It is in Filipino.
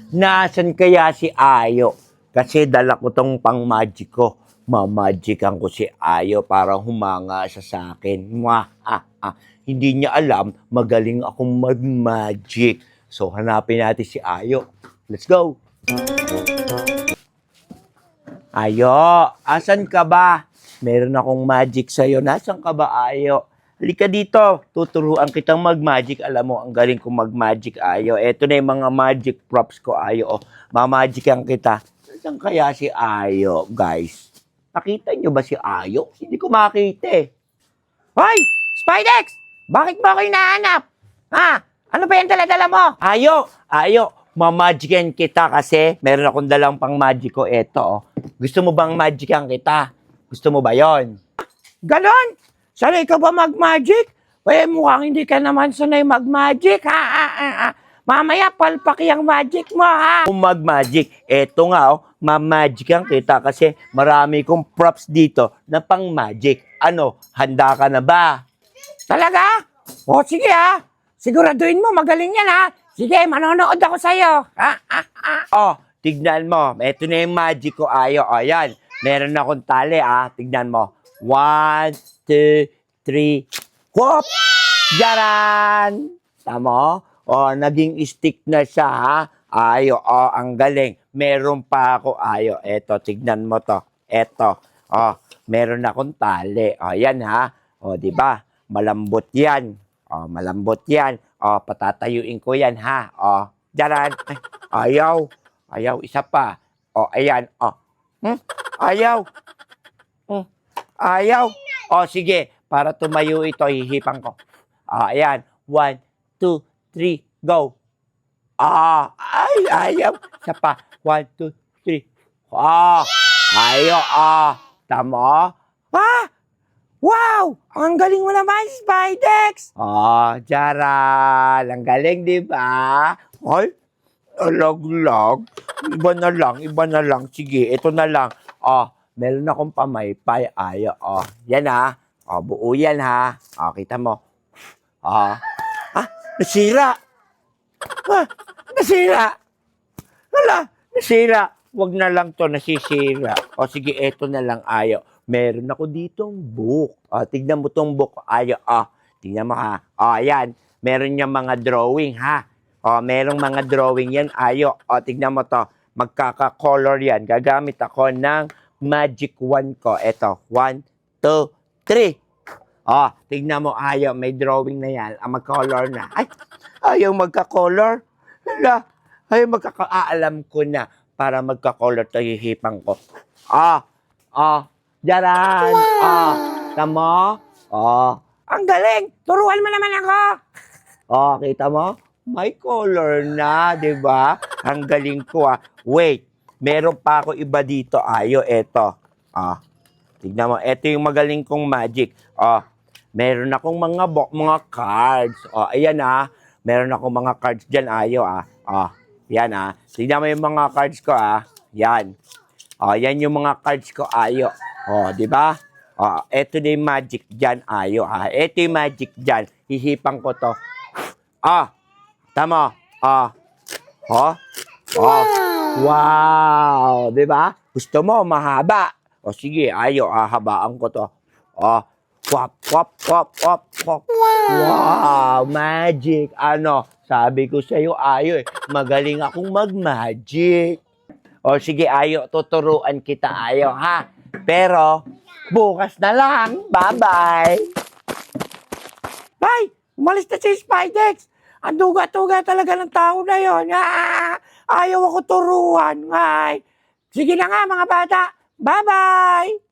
Nasaan kaya si Ayo? Kasi dala ko tong pang-magic ko. Mamagican ko si Ayo para humanga siya sa akin. Hindi niya alam, magaling akong mag-magic. So, hanapin natin si Ayo. Let's go! Ayo, asan ka ba? Meron akong magic sa'yo. Nasaan ka ba, Ayo? Halika dito, tuturuan kitang mag-magic. Alam mo, ang galing kong mag-magic, Ayo. Eto na yung mga magic props ko, Ayo. Mamagickan kita. Saan kaya si Ayo, guys? Nakita nyo ba si Ayo? Hindi ko makita eh. Hoy! Spidex! Bakit mo ako hinahanap? Ha? Ano ba yung dala-dala mo? Ayo! Mamagickan kita kasi meron akong dalang pang magic ko. Eto, oh. Gusto mo bang magickan kita? Gusto mo ba yon? Ganon? Sanay ka ba mag-magic? Mukhang hindi ka naman sanay mag-magic, ha? Mamaya, palpaki ang magic mo, ha? Kung mag-magic, eto nga, oh, mamagickan kita kasi marami kong props dito na pang-magic. Ano, handa ka na ba? Talaga? O, sige, ha? Siguraduhin mo, magaling yan, ha? Sige, manonood ako sa'yo. Oh, tignan mo. Eto na yung magic ko, Ayo. O, yan. Meron akong tali, ha? Tignan mo. 1, 2, 3. Whoop! Jaran! Tama? O, naging stick na siya, ha? Ayo, o, ang galing. Meron pa ako, Ayo. Eto, tignan mo to. Eto. O, meron akong tali. O, yan, ha? O, di ba? Malambot yan. O, malambot yan. O, patatayuin ko yan, ha? O, jaran. Ay, ayaw. Ayaw, isa pa. O, ayan. O. Ayaw. Ayaw. O, sige. Para tumayo ito, hihipang ko. Ayan. 1, 2, 3, go. Ay, ayaw. Isa pa. 1, 2, 3. Ayaw. Tama? Wow! Ang galing mo naman, Spidex! Jaral. Ang galing, di ba? Ay, alag-lag. Iba na lang. Sige, ito na lang. Meron akong pamaypay. Ayo, yan ha. Buo yan ha. Kita mo. Nasira. Nasira. Wala, nasira. Wag na lang to, nasisira. Sige, eto na lang, Ayo. Meron ako ditong book. Tignan mo tong book, Ayo. Tignan mo ha. Yan. Meron niya mga drawing ha. Merong mga drawing yan, Ayo. Tignan mo to. Magkaka-color yan. Gagamit ako ng magic wand ko. Eto. 1, 2, 3. Tignan mo, Ayo. May drawing na yan. Mag-color na. Ay, ayaw magka-color. Hala. Ay, magkakaalam ko na. Para magka-color to, hihipang ko. Jaran. Tama? Ang galing. Turuan mo naman ako. Kita mo? May color na, di ba? Ang galing ko, Wait. Meron pa ako iba dito, Ayo. Eto. Tignan mo. Eto yung magaling kong magic. Meron akong mga cards. Ayan, Meron akong mga cards dyan, Ayo, Yan, Tignan mo yung mga cards ko, Yan. Yan yung mga cards ko, Ayo. Di ba? Eto na yung magic dyan, Ayo, Eto yung magic dyan. Hihipang ko to. Tama. Wow. Di ba? Gusto mo, mahaba. Sige, Ayo, habaan ko to. Wap. Wow, magic. Sabi ko sa'yo, Ayo, magaling akong mag-magic. Sige, Ayo, tuturuan kita, Ayo, ha? Pero, bukas na lang. Bye-bye. Bye! Umalis na si Spidex. Ang duga-tuga talaga ng tao na yon. Ayaw ako turuan. Sige na nga, mga bata. Bye-bye!